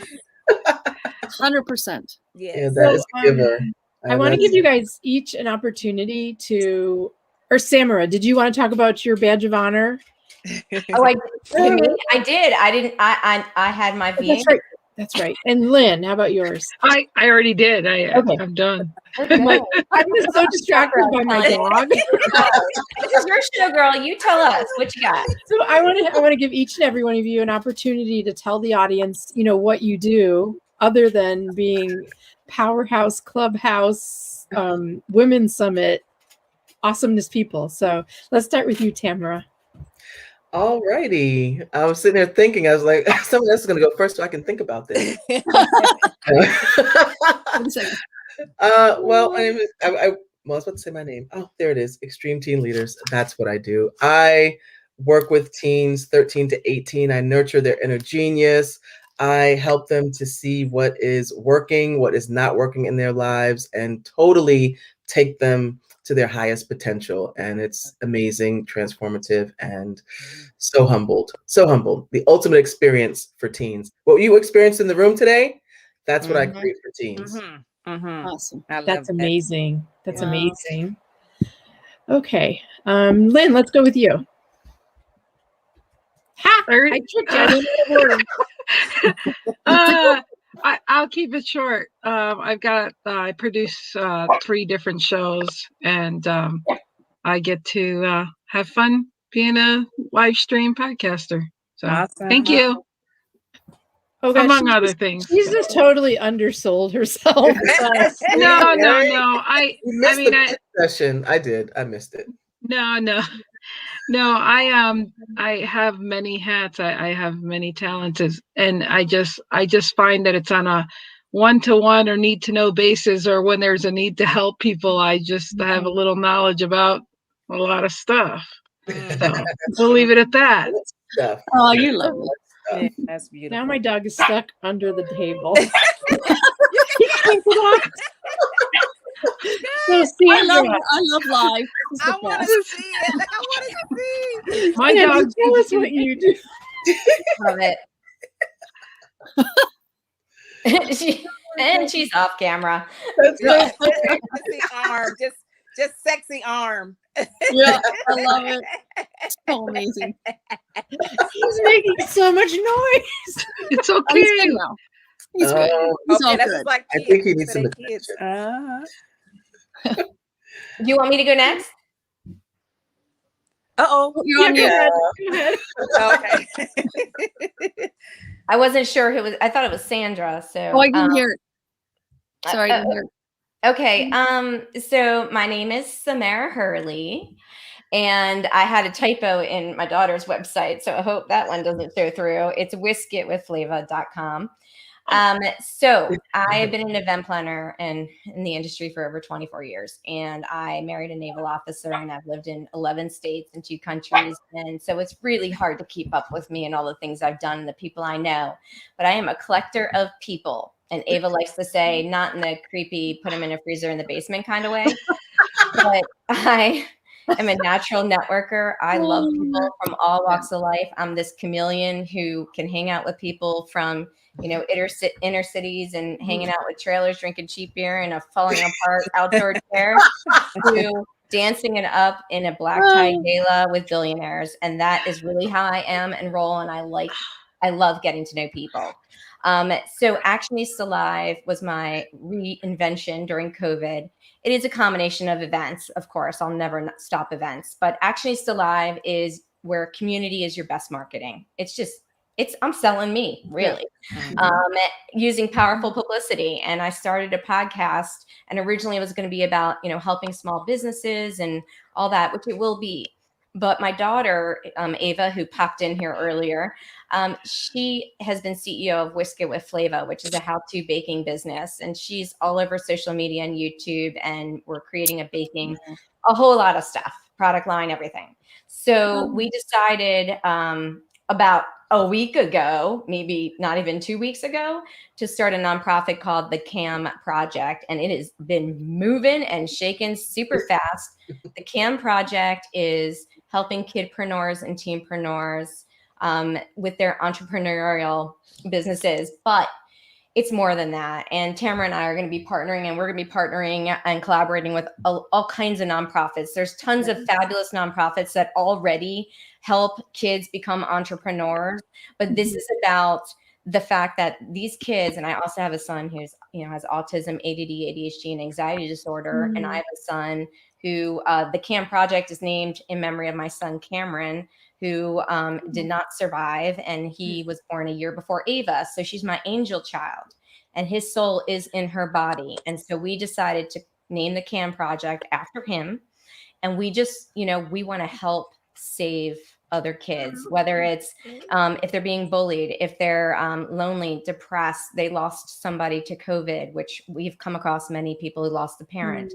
100%. Yeah, that is a giver. I want to give you guys each an opportunity to, or Samara, did you want to talk about your badge of honor? Oh, I did. I didn't. I had my VA. That's right. And Lynn, how about yours? I already did. Okay. I'm done. I'm just so distracted by my dog. This is your show, girl. You tell us what you got. So I want to give each and every one of you an opportunity to tell the audience, what you do other than being Powerhouse Clubhouse Women's Summit awesomeness people. So let's start with you, Tamara. All righty. I was sitting there thinking, I was like, someone else is going to go first so I can think about this. Well, my name is, I was about to say my name. Oh, there it is. Extreme Teen Leaders. That's what I do. I work with teens 13 to 18. I nurture their inner genius. I help them to see what is working, what is not working in their lives, and totally take them to their highest potential. And it's amazing, transformative, and so humbled. So humbled. The ultimate experience for teens. What you experienced in the room today, that's what I create for teens. Awesome. I love That's amazing. That's Wow. amazing. Okay. Lynn, let's go with you. Ha! I tricked you. I didn't know the word. I'll keep it short. I produce 3 different shows, and I get to have fun being a live stream podcaster. So Awesome. thank you. Oh gosh, among other things. She's just totally undersold herself. No. I mean, the session. I did. I missed it. No. I have many hats. I have many talents, and I just find that it's on a one-to-one or need-to-know basis, or when there's a need to help people, I just have a little knowledge about a lot of stuff. So we'll leave it at that. Oh, you love it. Yeah, that's beautiful. Now my dog is stuck under the table. He can't get off. So Sandra, I love live. I want to see it. Like, I want to see. My Sandra, dog. tell us what you do. Love it. And she's off camera. That's right. Sexy arm, just sexy arm. Yeah, I love it. So amazing. He's making so much noise. It's Oh, he's okay. good now. He's good. He's all that's good. like I think he needs some kids. Do you want me to go next? You're on mute. Okay. I wasn't sure who it was. I thought it was Sandra. So Oh, I didn't hear it. Sorry, I didn't hear it. Okay. So my name is Samara Hurley, and I had a typo in my daughter's website, so I hope that one doesn't show through. It's whiskitwithflava.com. So I have been an event planner in the industry for over 24 years, and I married a naval officer, and I've lived in 11 states and 2 countries. And so it's really hard to keep up with me and all the things I've done and the people I know, but I am a collector of people. And Ava likes to say, not in the creepy, put them in a freezer in the basement kind of way, but I am a natural networker. I love people from all walks of life. I'm this chameleon who can hang out with people from, inner cities and hanging out with trailers, drinking cheap beer in a falling apart outdoor chair, to dancing it up in a black tie gala with billionaires. And that is really how I am and roll. And I love getting to know people. So Action East Alive was my reinvention during COVID. It is a combination of events, of course. I'll never stop events, but Action East Alive is where community is your best marketing. I'm selling me, really, using powerful publicity. And I started a podcast, and originally it was going to be about, helping small businesses and all that, which it will be. But my daughter, Ava, who popped in here earlier, she has been CEO of Whisk It with Flava, which is a how-to baking business. And she's all over social media and YouTube, and we're creating a whole lot of stuff, product line, everything. So we decided about a week ago, maybe not even 2 weeks ago, to start a nonprofit called the CAM Project. And it has been moving and shaking super fast. The CAM Project is helping kidpreneurs and teenpreneurs with their entrepreneurial businesses. But it's more than that. And Tamara and I are going to be partnering, and we're going to be partnering and collaborating with all kinds of nonprofits. There's tons of fabulous nonprofits that already help kids become entrepreneurs. But this is about the fact that these kids, and I also have a son who's, has autism, ADD, ADHD, and anxiety disorder. And I have a son who, the CAM project is named in memory of my son, Cameron, who did not survive. And he was born a year before Ava. So she's my angel child, and his soul is in her body. And so we decided to name the CAM project after him. And we just, we want to help save other kids, whether it's if they're being bullied, if they're lonely, depressed, they lost somebody to COVID, which we've come across many people who lost a parent,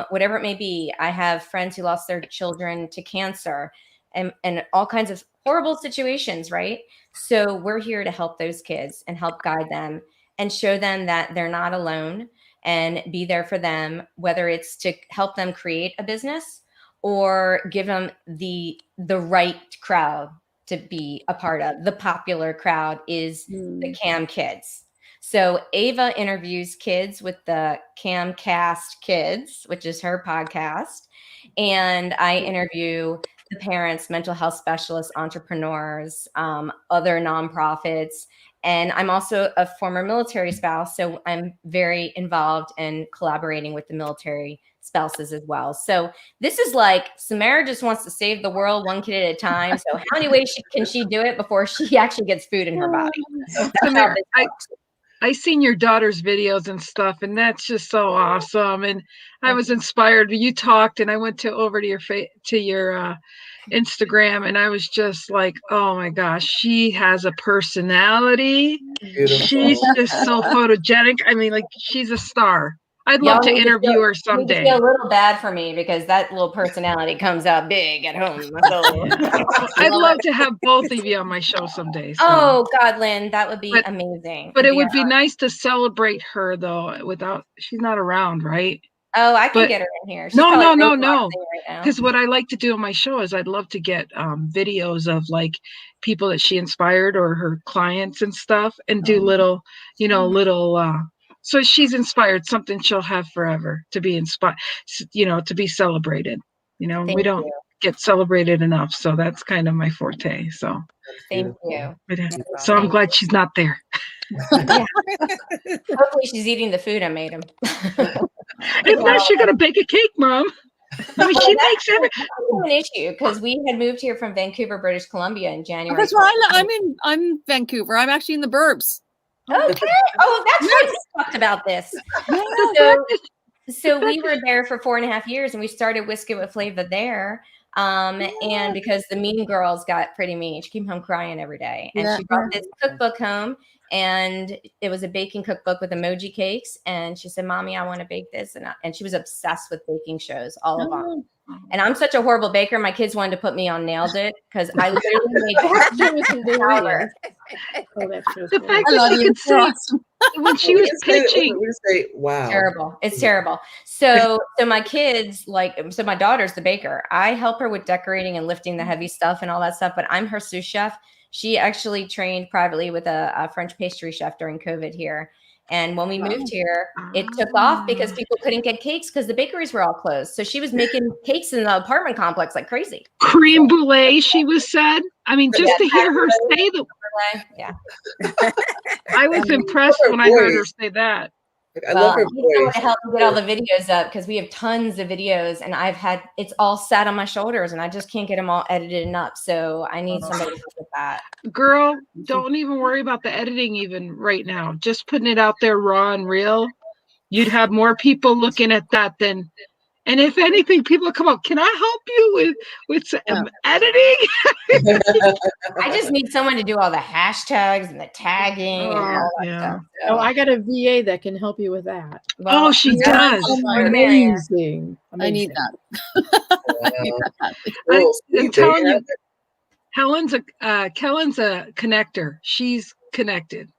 whatever it may be. I have friends who lost their children to cancer and all kinds of horrible situations, right? So we're here to help those kids and help guide them and show them that they're not alone and be there for them, whether it's to help them create a business or give them the right crowd to be a part of. The popular crowd is the CAM kids. So Ava interviews kids with the CAMcast Kids, which is her podcast. And I interview the parents, mental health specialists, entrepreneurs, other nonprofits. And I'm also a former military spouse, so I'm very involved in collaborating with the military spouses as well. So this is like Samara just wants to save the world one kid at a time. So how many ways can she do it before she actually gets food in her body? Samara, I seen your daughter's videos and stuff, and that's just so awesome. And I was inspired. You talked, and I went over to your Instagram, and I was just like, oh my gosh, she has a personality. Beautiful. She's just so photogenic. I mean, like, she's a star. I'd love to interview her someday. You feel a little bad for me because that little personality comes out big at home. So, I'd love to have both of you on my show someday. So. Oh God, Lynn, that would be amazing. But it would be nice to celebrate her though. She's not around, right? Oh, I can get her in here. No. Because what I like to do on my show is I'd love to get videos of like people that she inspired or her clients and stuff, and do little. So she's inspired, something she'll have forever to be inspired, to be celebrated. We don't get celebrated enough. So that's kind of my forte. So thank you. So I'm glad she's not there. Yeah. Hopefully she's eating the food I made him. If not, you're going to bake a cake, Mom. I mean, she makes everything. An issue because we had moved here from Vancouver, British Columbia in January. That's why I'm Vancouver. I'm actually in the burbs. Okay. Oh, that's right. We talked about this. So we were there for 4.5 years, and we started Whiskey with Flavor there. And because the mean girls got pretty mean, she came home crying every day, and she brought this cookbook home, and it was a baking cookbook with emoji cakes. And she said, "Mommy, I want to bake this." And she was obsessed with baking shows, all of them. And I'm such a horrible baker. My kids wanted to put me on Nailed It because I literally made powder. The fact that she could say when she was pitching, wow, terrible. It's terrible. So my kids, so my daughter's the baker. I help her with decorating and lifting the heavy stuff and all that stuff, but I'm her sous chef. She actually trained privately with a French pastry chef during COVID here. And when we moved here, it took off because people couldn't get cakes because the bakeries were all closed. So she was making cakes in the apartment complex like crazy. Creme brulee, she was said. I mean, just to hear her say that. Yeah. I was impressed when I heard her say that. I love her voice. You want to help me get all the videos up because we have tons of videos, and it's all sat on my shoulders, and I just can't get them all edited and up. So I need somebody to help with that. Girl, don't even worry about the editing even right now. Just putting it out there raw and real. You'd have more people looking at that than. And if anything, people come up, can I help you with some editing? I just need someone to do all the hashtags and the tagging and all that stuff. So. Oh, I got a VA that can help you with that. Well, she does. Amazing. I need that. I'm telling you, Kellen's a connector. She's connected.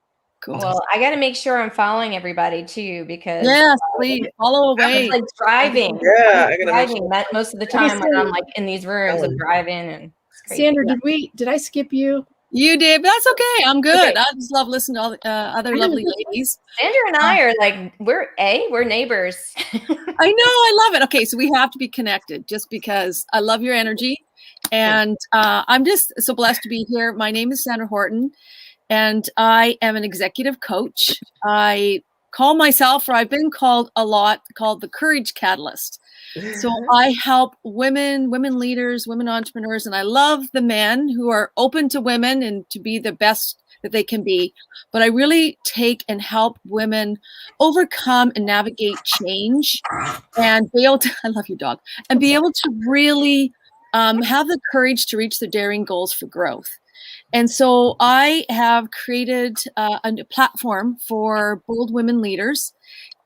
Cool. Well, I got to make sure I'm following everybody too, because please follow away. Like driving. Yeah, I driving most of the time when I'm like in these rooms of driving and. Sandra, did I skip you? You did, but that's okay. I'm good. Okay. I just love listening to all the other lovely ladies. Sandra and I are like we're neighbors. I know, I love it. Okay, so we have to be connected just because I love your energy, and I'm just so blessed to be here. My name is Sandra Horton. and I am an executive coach. I call myself, or I've been called a lot, called the Courage Catalyst. So I help women leaders, women entrepreneurs, and I love the men who are open to women and to be the best that they can be. But I really take and help women overcome and navigate change and be able to, I love you, dog, and be able to really have the courage to reach their daring goals for growth. And so I have created a platform for bold women leaders.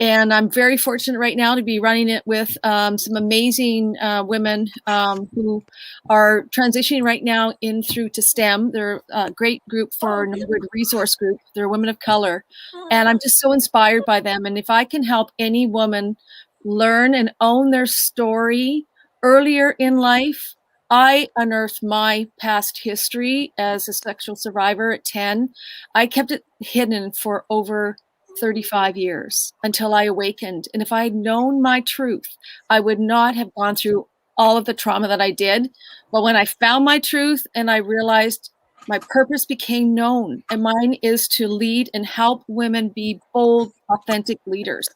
And I'm very fortunate right now to be running it with some amazing women who are transitioning right now in through to STEM. They're a great group for Norwood Resource Group. They're women of color. And I'm just so inspired by them. And if I can help any woman learn and own their story earlier in life, I unearthed my past history as a sexual survivor at 10. I kept it hidden for over 35 years until I awakened. And if I had known my truth, I would not have gone through all of the trauma that I did. But when I found my truth and I realized my purpose became known, and mine is to lead and help women be bold, authentic leaders.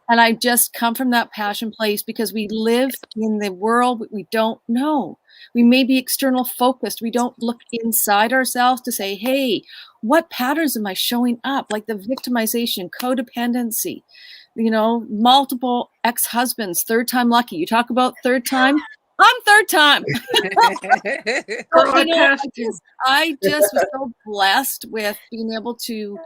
And I just come from that passion place because we live in the world we don't know. We may be external focused. We don't look inside ourselves to say, hey, what patterns am I showing up? Like the victimization, codependency, multiple ex-husbands, third time lucky. You talk about third time. I'm third time. Girl, I just was so blessed with being able to,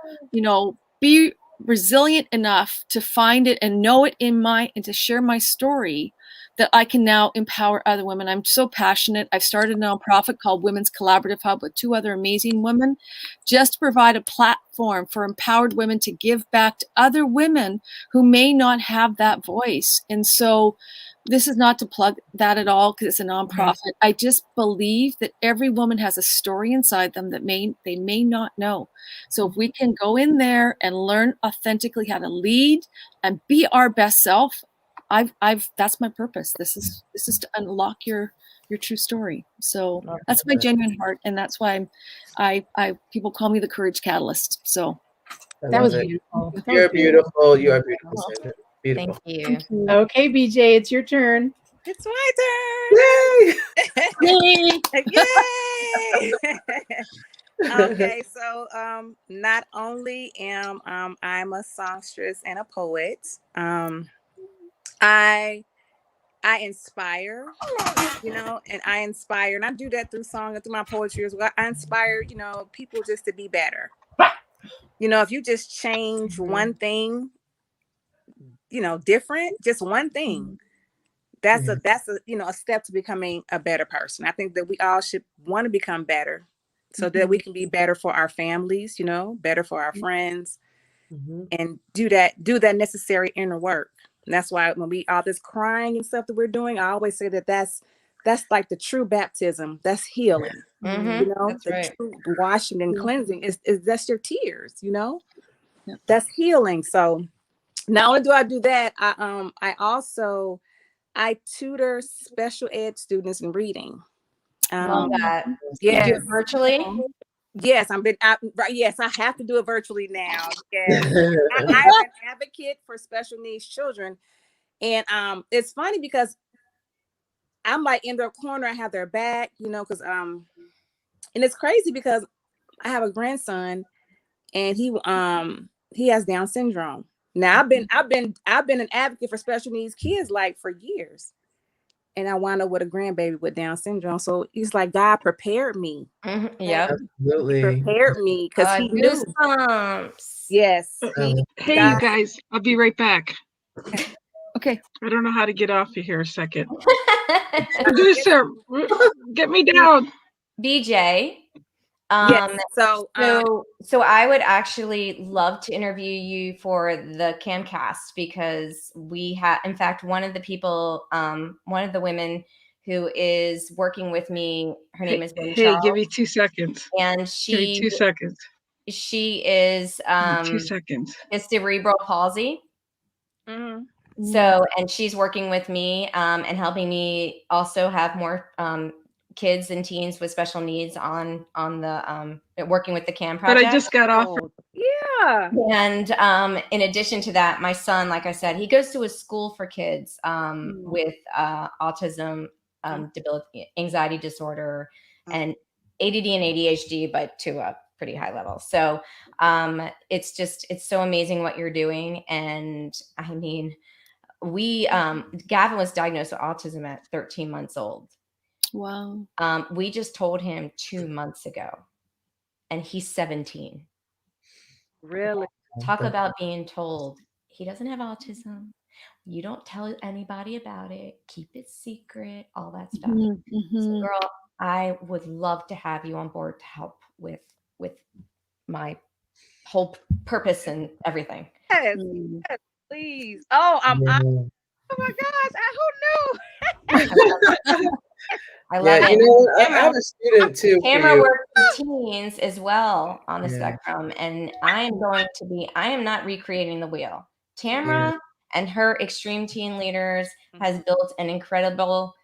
be resilient enough to find it and know it and to share my story that I can now empower other women. I'm so passionate. I've started a nonprofit called Women's Collaborative Hub with 2 other amazing women, just to provide a platform for empowered women to give back to other women who may not have that voice. And so this is not to plug that at all because it's a nonprofit. I just believe that every woman has a story inside them that they may not know. So if we can go in there and learn authentically how to lead and be our best self, that's my purpose. This is to unlock your true story. So that's my genuine heart, and that's why people call me the Courage Catalyst. So that was beautiful. You're beautiful. You are beautiful, Sandra. Beautiful. Thank you. Okay, BJ, it's your turn. It's my turn. Yay! Yay! Okay, so not only am I'm a songstress and a poet, I inspire, and I inspire, and I do that through song and through my poetry as well. I inspire, people just to be better. If you just change one thing, different, just one thing, that's a step to becoming a better person. I think that we all should want to become better so that we can be better for our families, better for our friends, and do that necessary inner work. And that's why when all this crying and stuff that we're doing, I always say that's like the true baptism. That's healing. That's the right. true washing and cleansing is that's your tears. That's healing. So not only do I do that, I tutor special ed students in reading. Love that. Yes. You do it virtually? Yes, yes, I have to do it virtually now. Yes. I'm an advocate for special needs children. And it's funny because I'm like in their corner, I have their back, because and it's crazy because I have a grandson and he has Down syndrome. Now I've been an advocate for special needs kids like for years. And I wound up with a grandbaby with Down syndrome. So it's like God prepared me. Yep. Absolutely. He prepared me because he knew. Yes. Hey, you guys, I'll be right back. Okay. I don't know how to get off of here a second. Producer, get me down. BJ. Yes. So I would actually love to interview you for the CanCast because we have, in fact, one of the women who is working with me, her name is Ben Charles. Give me 2 seconds. And give me 2 seconds. She is 2 seconds. It's cerebral palsy. So, and she's working with me and helping me also have more kids and teens with special needs on the working with the CAM But project. I just got off. Yeah. And in addition to that, my son, like I said, he goes to a school for kids with autism, anxiety disorder, and ADD and ADHD, but to a pretty high level. So it's so amazing what you're doing. And I mean, Gavin was diagnosed with autism at 13 months old. Wow. We just told him 2 months ago, and he's 17. Really? Talk about being told he doesn't have autism. You don't tell anybody about it. Keep it secret, all that stuff. So, girl, I would love to have you on board to help with my whole purpose and everything. Yes, yes, please. Oh, oh my gosh, who knew? I love it. You know, I have a student too. Tamara works with teens as well on the spectrum, and I am not recreating the wheel. Tamara and her extreme teen leaders has built an incredible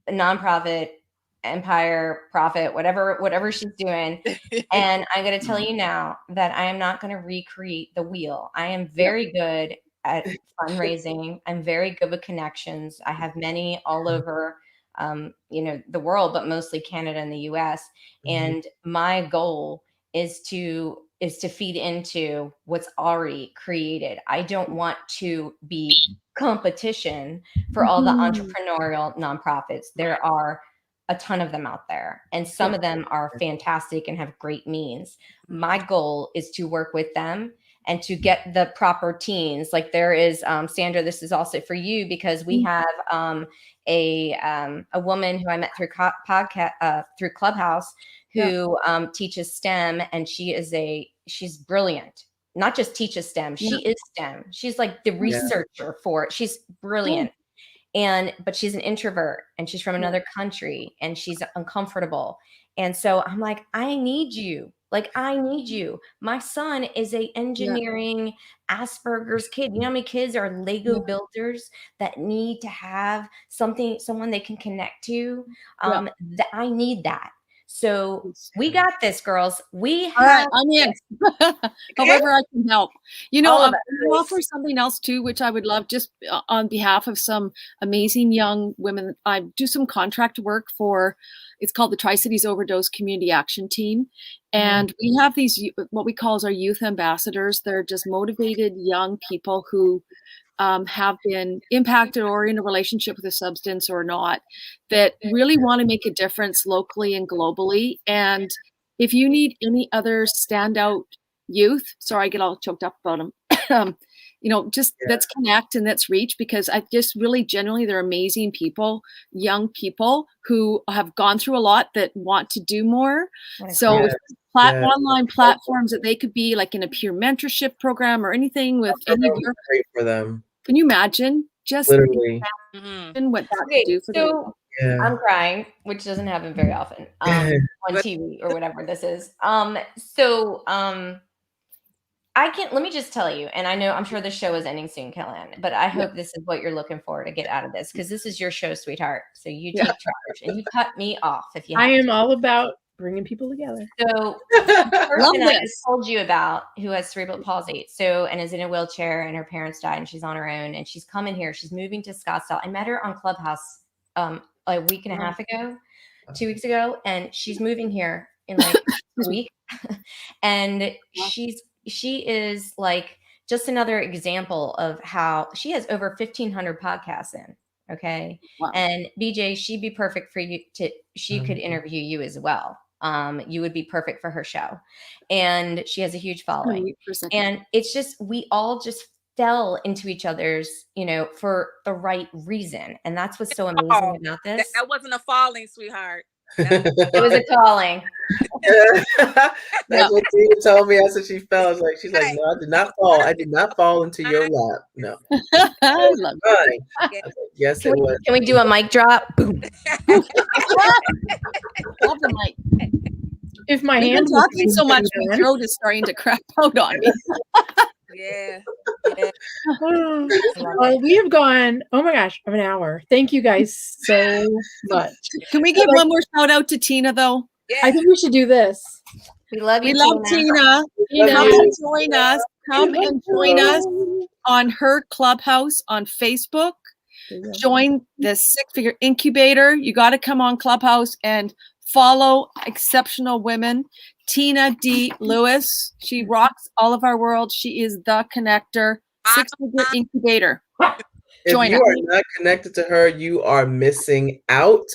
nonprofit empire, profit, whatever she's doing. And I'm going to tell you now that I am not going to recreate the wheel. I am very good at fundraising. I'm very good with connections. I have many all over the world, but mostly Canada and the US. And my goal is to feed into what's already created. I don't want to be competition for all the entrepreneurial nonprofits. There are a ton of them out there, and some of them are fantastic and have great means. My goal is to work with them and to get the proper teens. Like there is, Sandra, this is also for you, because we have a woman who I met through through Clubhouse who teaches STEM, and she's brilliant. Not just teaches STEM, she is STEM. She's like the researcher for it. She's brilliant. But she's an introvert, and she's from another country, and she's uncomfortable. And so I'm like, I need you. Like, I need you. My son is a engineering Asperger's kid. You know how many kids are Lego builders that need to have someone they can connect to? I need that. So we got this, girls. We have. I'm in. However I can help. You know, I offer something else too, which I would love, just on behalf of some amazing young women. I do some contract work for, it's called the Tri-Cities Overdose Community Action Team. And we have these, what we call as our youth ambassadors. They're just motivated young people who have been impacted or in a relationship with a substance or not, that really want to make a difference locally and globally. And if you need any other standout youth, sorry, I get all choked up about them, let's connect and let's reach, because I just really genuinely, they're amazing people, young people who have gone through a lot that want to do more. So online platforms that they could be like in a peer mentorship program or anything with any of your, great for them. Can you imagine just literally what that could do for them? I'm crying, which doesn't happen very often on TV or whatever this is. Let me just tell you, and I'm sure this show is ending soon, Kellyanne, but I hope this is what you're looking for to get out of this, because this is your show, sweetheart. So you take charge and you cut me off if you have I am all about bringing people together. So the person I just told you about, who has cerebral palsy, and is in a wheelchair, and her parents died, and she's on her own, and she's coming here. She's moving to Scottsdale. I met her on Clubhouse a week and a half ago, 2 weeks ago, and she's moving here in like a week. And she is like just another example of how she has over 1,500 podcasts in. Okay. Wow. And BJ, she'd be perfect for you she could interview you as well. You would be perfect for her show. And she has a huge following. 100%. And it's just, we all just fell into each other's, for the right reason. And that's what's so amazing about this. That wasn't a falling, sweetheart. It was a calling. That's what Tina told me after she fell. She's like, no, I did not fall. I did not fall into your lap. No. I love it. Like, yes, it was. Can we do a mic drop? Boom. Love the mic. If my hands talking so much, my throat is starting to crap out on me. Yeah. Yeah. We have gone, oh my gosh, of an hour. Thank you guys so much. Can we give one more shout out to Tina though? Yeah. I think we should do this. We love you, We love Tina. Tina. Come and join us. Come and join us on her Clubhouse on Facebook. Join the Six Figure Incubator. You got to come on Clubhouse and follow exceptional women. Tina D. Lewis. She rocks all of our world. She is the connector. Six Figure Incubator. If Join you us. are not connected to her, you are missing out.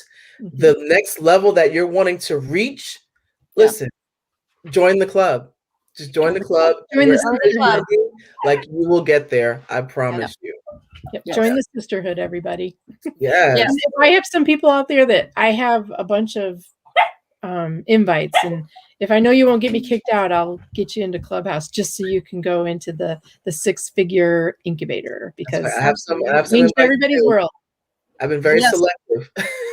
The next level that you're wanting to reach, listen, join the club. Just join the club. Join the Wherever sisterhood. you are, like you will get there. I promise you. Yep. Yes. Join the sisterhood, everybody. Yes. Yes. If I have some people out there that I have a bunch of invites, and if I know you won't get me kicked out, I'll get you into Clubhouse just so you can go into the Six Figure Incubator, because I have some it invites means everybody's too. world. I've been very selective.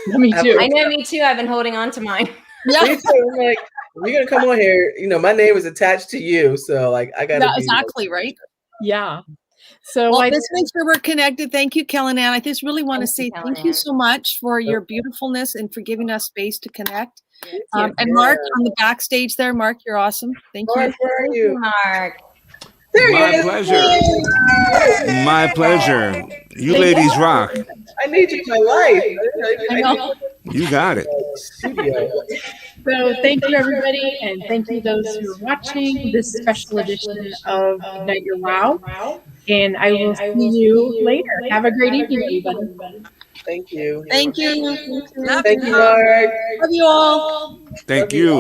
Me too. I know, me too. I've been holding on to mine. Yeah. Me too. I'm like, if you're gonna come on here, you know, my name is attached to you, so like I gotta Yeah, be exactly, right? Yeah. So Well, like, let's make sure we're connected. Thank you, Kellen Ann. I just really want to say Thank you, thank you Kellyanne. so much for your beautifulness and for giving us space to connect. you. And Mark on the backstage there, Mark, you're awesome. Thank you. Mark, where are Thank you? you, Mark. There he My is. pleasure. My pleasure. You ladies rock. I need you in my life. I know. You got it. Studio. So thank you, everybody, and thank you those who are watching this special edition of Ignite Your Wow. And I will see you later. Have a great evening, everybody. Thank you. Thank you. Love Thank you, Mark. Love you all. Thank Love you all. you.